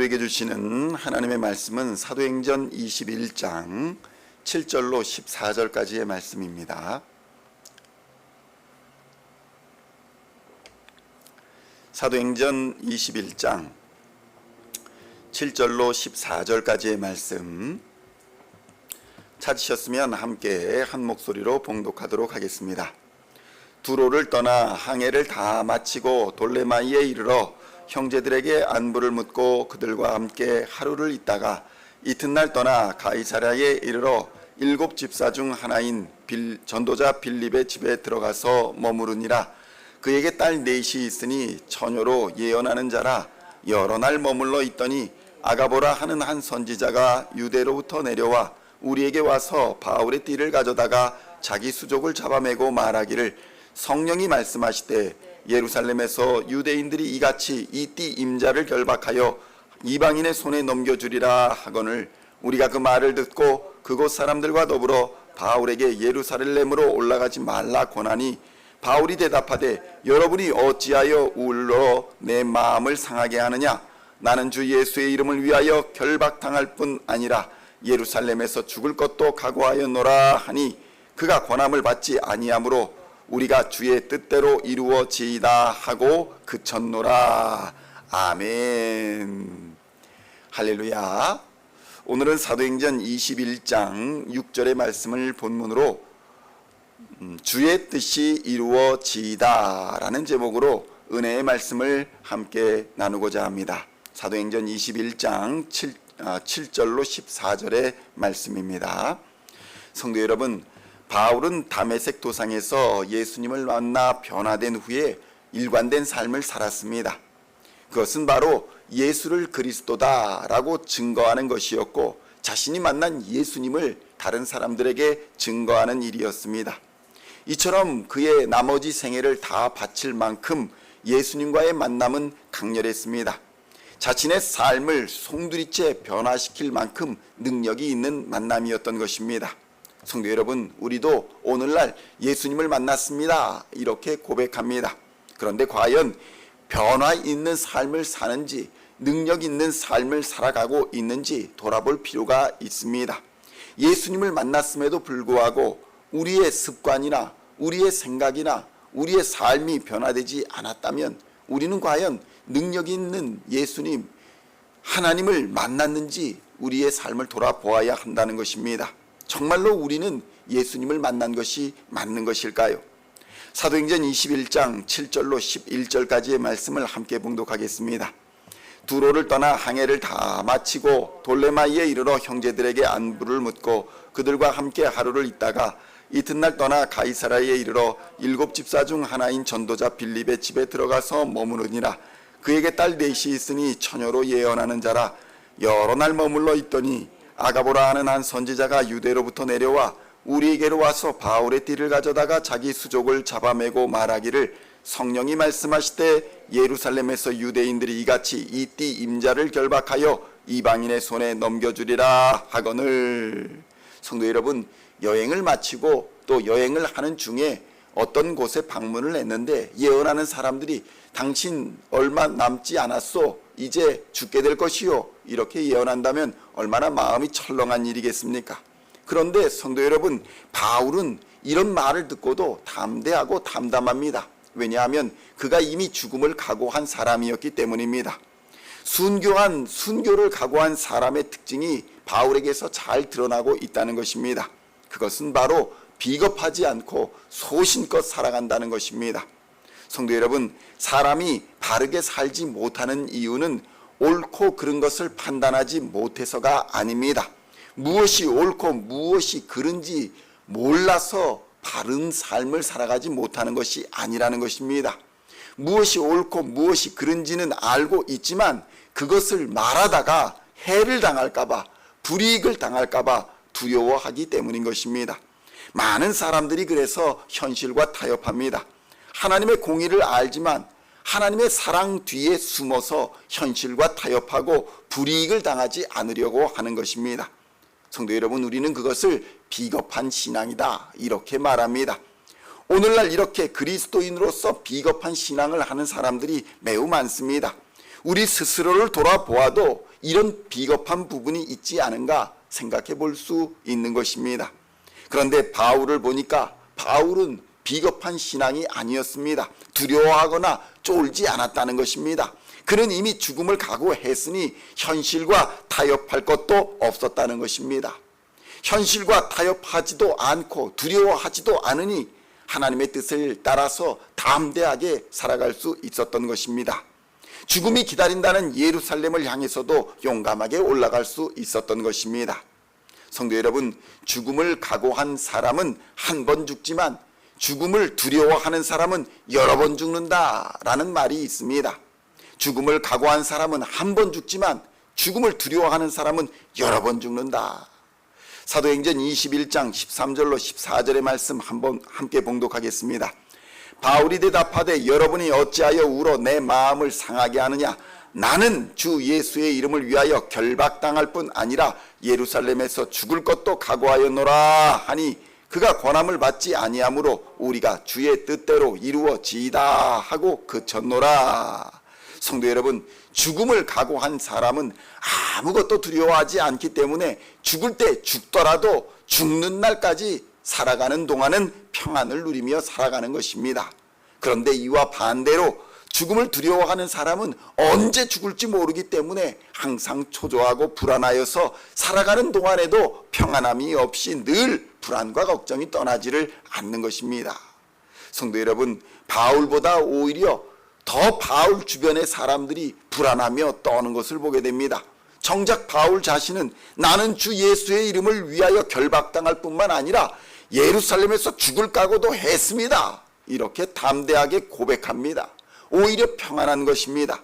우리에게 주시는 하나님의 말씀은 사도행전 21장 7절로 14절까지의 말씀입니다. 사도행전 21장 7절로 14절까지의 말씀 찾으셨으면 함께 한 목소리로 봉독하도록 하겠습니다. 두로를 떠나 항해를 다 마치고 돌레마이에 이르러 형제들에게 안부를 묻고 그들과 함께 하루를 있다가 이튿날 떠나 가이사랴에 이르러 7 집사 중 하나인 전도자 빌립의 집에 들어가서 머무르니라. 그에게 딸 넷이 있으니 처녀로 예언하는 자라. 여러 날 머물러 있더니 아가보라 하는 한 선지자가 유대로부터 내려와 우리에게 와서 바울의 띠를 가져다가 자기 수족을 잡아매고 말하기를 성령이 말씀하시되 예루살렘에서 유대인들이 이같이 이 띠 임자를 결박하여 이방인의 손에 넘겨주리라 하거늘 우리가 그 말을 듣고 그곳 사람들과 더불어 바울에게 예루살렘으로 올라가지 말라 권하니 바울이 대답하되 여러분이 어찌하여 울러 내 마음을 상하게 하느냐. 나는 주 예수의 이름을 위하여 결박당할 뿐 아니라 예루살렘에서 죽을 것도 각오하였노라 하니 그가 권함을 받지 아니하므로 우리가 주의 뜻대로 이루어지이다 하고 그쳤노라. 아멘. 할렐루야. 오늘은 사도행전 21장 6절의 말씀을 본문으로 주의 뜻이 이루어지이다 라는 제목으로 은혜의 말씀을 함께 나누고자 합니다. 사도행전 21장 7절로 14절의 말씀입니다. 성도 여러분, 바울은 다메섹 도상에서 예수님을 만나 변화된 후에 일관된 삶을 살았습니다. 그것은 바로 예수를 그리스도다라고 증거하는 것이었고 자신이 만난 예수님을 다른 사람들에게 증거하는 일이었습니다. 이처럼 그의 나머지 생애를 다 바칠 만큼 예수님과의 만남은 강렬했습니다. 자신의 삶을 송두리째 변화시킬 만큼 능력이 있는 만남이었던 것입니다. 성도 여러분, 우리도 오늘날 예수님을 만났습니다 이렇게 고백합니다. 그런데 과연 변화 있는 삶을 사는지, 능력 있는 삶을 살아가고 있는지 돌아볼 필요가 있습니다. 예수님을 만났음에도 불구하고 우리의 습관이나 우리의 생각이나 우리의 삶이 변화되지 않았다면 우리는 과연 능력 있는 예수님, 하나님을 만났는지 우리의 삶을 돌아보아야 한다는 것입니다. 정말로 우리는 예수님을 만난 것이 맞는 것일까요? 사도행전 21장 7절로 11절까지의 말씀을 함께 봉독하겠습니다. 두로를 떠나 항해를 다 마치고 돌레마이에 이르러 형제들에게 안부를 묻고 그들과 함께 하루를 있다가 이튿날 떠나 가이사랴에 이르러 7 집사 중 하나인 전도자 빌립의 집에 들어가서 머무르니라. 그에게 딸 넷이 있으니 처녀로 예언하는 자라. 여러 날 머물러 있더니 아가보라 하는 한 선지자가 유대로부터 내려와 우리에게로 와서 바울의 띠를 가져다가 자기 수족을 잡아매고 말하기를 성령이 말씀하시되 예루살렘에서 유대인들이 이같이 이 띠 임자를 결박하여 이방인의 손에 넘겨주리라 하거늘. 성도 여러분, 여행을 마치고 또 여행을 하는 중에 어떤 곳에 방문을 했는데 예언하는 사람들이 당신 얼마 남지 않았소, 이제 죽게 될 것이요, 이렇게 예언한다면 얼마나 마음이 철렁한 일이겠습니까? 그런데 성도 여러분, 바울은 이런 말을 듣고도 담대하고 담담합니다. 왜냐하면 그가 이미 죽음을 각오한 사람이었기 때문입니다. 순교를 각오한 사람의 특징이 바울에게서 잘 드러나고 있다는 것입니다. 그것은 바로 비겁하지 않고 소신껏 살아간다는 것입니다. 성도 여러분, 사람이 바르게 살지 못하는 이유는 옳고 그른 것을 판단하지 못해서가 아닙니다. 무엇이 옳고 무엇이 그른지 몰라서 바른 삶을 살아가지 못하는 것이 아니라는 것입니다. 무엇이 옳고 무엇이 그른지는 알고 있지만 그것을 말하다가 해를 당할까봐, 불이익을 당할까봐 두려워하기 때문인 것입니다. 많은 사람들이 그래서 현실과 타협합니다. 하나님의 공의를 알지만 하나님의 사랑 뒤에 숨어서 현실과 타협하고 불이익을 당하지 않으려고 하는 것입니다. 성도 여러분, 우리는 그것을 비겁한 신앙이다 이렇게 말합니다. 오늘날 이렇게 그리스도인으로서 비겁한 신앙을 하는 사람들이 매우 많습니다. 우리 스스로를 돌아보아도 이런 비겁한 부분이 있지 않은가 생각해 볼 수 있는 것입니다. 그런데 바울을 보니까 바울은 비겁한 신앙이 아니었습니다. 두려워하거나 쫄지 않았다는 것입니다. 그는 이미 죽음을 각오했으니 현실과 타협할 것도 없었다는 것입니다. 현실과 타협하지도 않고 두려워하지도 않으니 하나님의 뜻을 따라서 담대하게 살아갈 수 있었던 것입니다. 죽음이 기다린다는 예루살렘을 향해서도 용감하게 올라갈 수 있었던 것입니다. 성도 여러분, 죽음을 각오한 사람은 한 번 죽지만 죽음을 두려워하는 사람은 여러 번 죽는다라는 말이 있습니다. 죽음을 각오한 사람은 한 번 죽지만 죽음을 두려워하는 사람은 여러 번 죽는다. 사도행전 21장 13절로 14절의 말씀 한번 함께 봉독하겠습니다. 바울이 대답하되 여러분이 어찌하여 울어 내 마음을 상하게 하느냐. 나는 주 예수의 이름을 위하여 결박당할 뿐 아니라 예루살렘에서 죽을 것도 각오하였노라 하니 그가 권함을 받지 아니하므로 우리가 주의 뜻대로 이루어지이다 하고 그쳤노라. 성도 여러분, 죽음을 각오한 사람은 아무것도 두려워하지 않기 때문에 죽을 때 죽더라도 죽는 날까지 살아가는 동안은 평안을 누리며 살아가는 것입니다. 그런데 이와 반대로 죽음을 두려워하는 사람은 언제 죽을지 모르기 때문에 항상 초조하고 불안하여서 살아가는 동안에도 평안함이 없이 늘 불안과 걱정이 떠나지를 않는 것입니다. 성도 여러분, 바울보다 오히려 더 바울 주변의 사람들이 불안하며 떠는 것을 보게 됩니다. 정작 바울 자신은 나는 주 예수의 이름을 위하여 결박당할 뿐만 아니라 예루살렘에서 죽을 각오도 했습니다. 이렇게 담대하게 고백합니다. 오히려 평안한 것입니다.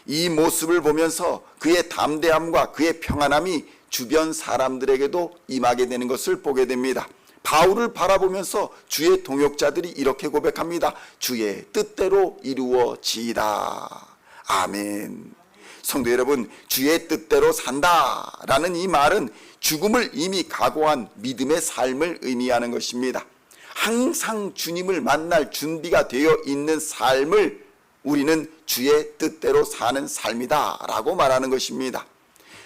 이 모습을 보면서 그의 담대함과 그의 평안함이 주변 사람들에게도 임하게 되는 것을 보게 됩니다. 바울을 바라보면서 주의 동역자들이 이렇게 고백합니다. 주의 뜻대로 이루어지이다. 아멘. 성도 여러분, 주의 뜻대로 산다라는 이 말은 죽음을 이미 각오한 믿음의 삶을 의미하는 것입니다. 항상 주님을 만날 준비가 되어 있는 삶을 우리는 주의 뜻대로 사는 삶이다 라고 말하는 것입니다.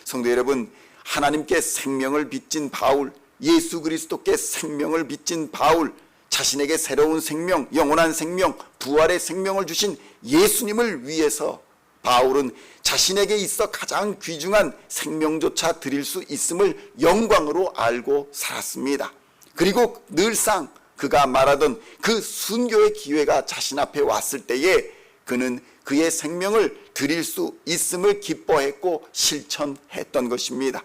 성도 여러분, 하나님께 생명을 빚진 바울, 예수 그리스도께 생명을 빚진 바울, 자신에게 새로운 생명, 영원한 생명, 부활의 생명을 주신 예수님을 위해서 바울은 자신에게 있어 가장 귀중한 생명조차 드릴 수 있음을 영광으로 알고 살았습니다. 그리고 늘상 그가 말하던 그 순교의 기회가 자신 앞에 왔을 때에 그는 그의 생명을 드릴 수 있음을 기뻐했고 실천했던 것입니다.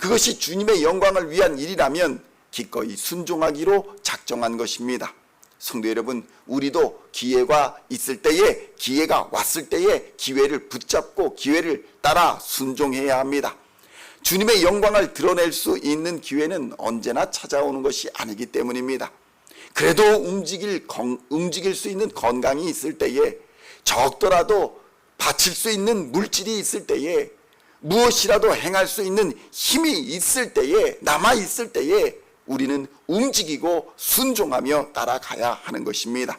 그것이 주님의 영광을 위한 일이라면 기꺼이 순종하기로 작정한 것입니다. 성도 여러분, 우리도 기회가 있을 때에, 기회가 왔을 때에 기회를 붙잡고 기회를 따라 순종해야 합니다. 주님의 영광을 드러낼 수 있는 기회는 언제나 찾아오는 것이 아니기 때문입니다. 그래도 움직일 수 있는 건강이 있을 때에, 적더라도 바칠 수 있는 물질이 있을 때에, 무엇이라도 행할 수 있는 힘이 있을 때에, 남아있을 때에 우리는 움직이고 순종하며 따라가야 하는 것입니다.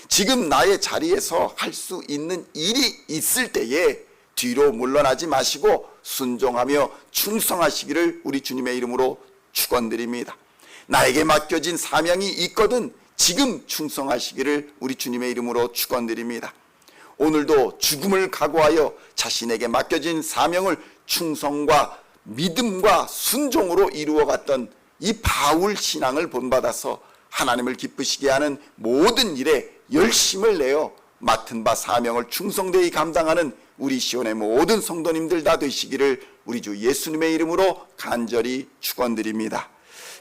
지금 나의 자리에서 할 수 있는 일이 있을 때에 뒤로 물러나지 마시고 순종하며 충성하시기를 우리 주님의 이름으로 축원드립니다. 나에게 맡겨진 사명이 있거든 지금 충성하시기를 우리 주님의 이름으로 축원드립니다. 오늘도 죽음을 각오하여 자신에게 맡겨진 사명을 충성과 믿음과 순종으로 이루어갔던 이 바울 신앙을 본받아서 하나님을 기쁘시게 하는 모든 일에 열심을 내어 맡은 바 사명을 충성되이 감당하는 우리 시온의 모든 성도님들 다 되시기를 우리 주 예수님의 이름으로 간절히 축원드립니다.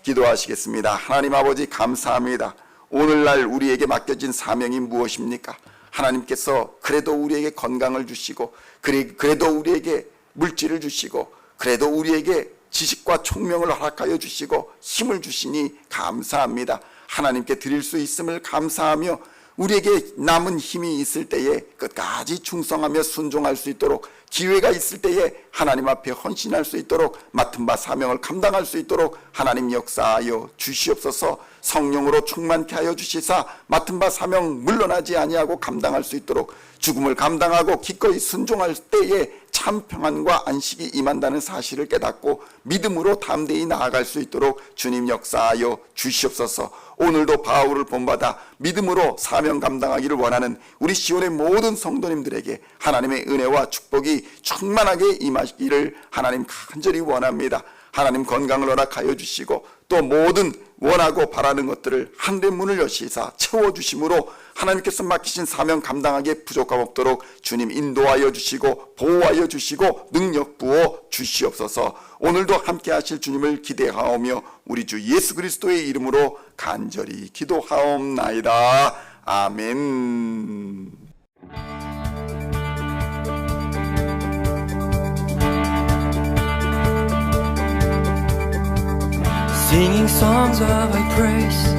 기도하시겠습니다. 하나님 아버지, 감사합니다. 오늘날 우리에게 맡겨진 사명이 무엇입니까? 하나님께서 그래도 우리에게 건강을 주시고, 그래도 우리에게 물질을 주시고, 그래도 우리에게 지식과 총명을 허락하여 주시고 힘을 주시니 감사합니다. 하나님께 드릴 수 있음을 감사하며 우리에게 남은 힘이 있을 때에 끝까지 충성하며 순종할 수 있도록, 기회가 있을 때에 하나님 앞에 헌신할 수 있도록, 맡은 바 사명을 감당할 수 있도록 하나님 역사하여 주시옵소서. 성령으로 충만케 하여 주시사 맡은 바 사명 물러나지 아니하고 감당할 수 있도록, 죽음을 감당하고 기꺼이 순종할 때에 참 평안과 안식이 임한다는 사실을 깨닫고 믿음으로 담대히 나아갈 수 있도록 주님 역사하여 주시옵소서. 오늘도 바울을 본받아 믿음으로 사명 감당하기를 원하는 우리 시온의 모든 성도님들에게 하나님의 은혜와 축복이 충만하게 임하기를 하나님 간절히 원합니다. 하나님 건강을 허락하여 주시고 또 모든 원하고 바라는 것들을 하늘의 문을 여시사 채워주심으로 하나님께서 맡기신 사명 감당하기에 부족함 없도록 주님 인도하여 주시고 보호하여 주시고 능력 부어 주시옵소서. 오늘도 함께 하실 주님을 기대하오며 우리 주 예수 그리스도의 이름으로 간절히 기도하옵나이다. 아멘. Singing songs of thy praise,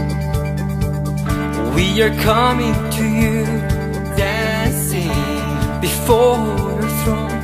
we are coming to you, dancing before your throne.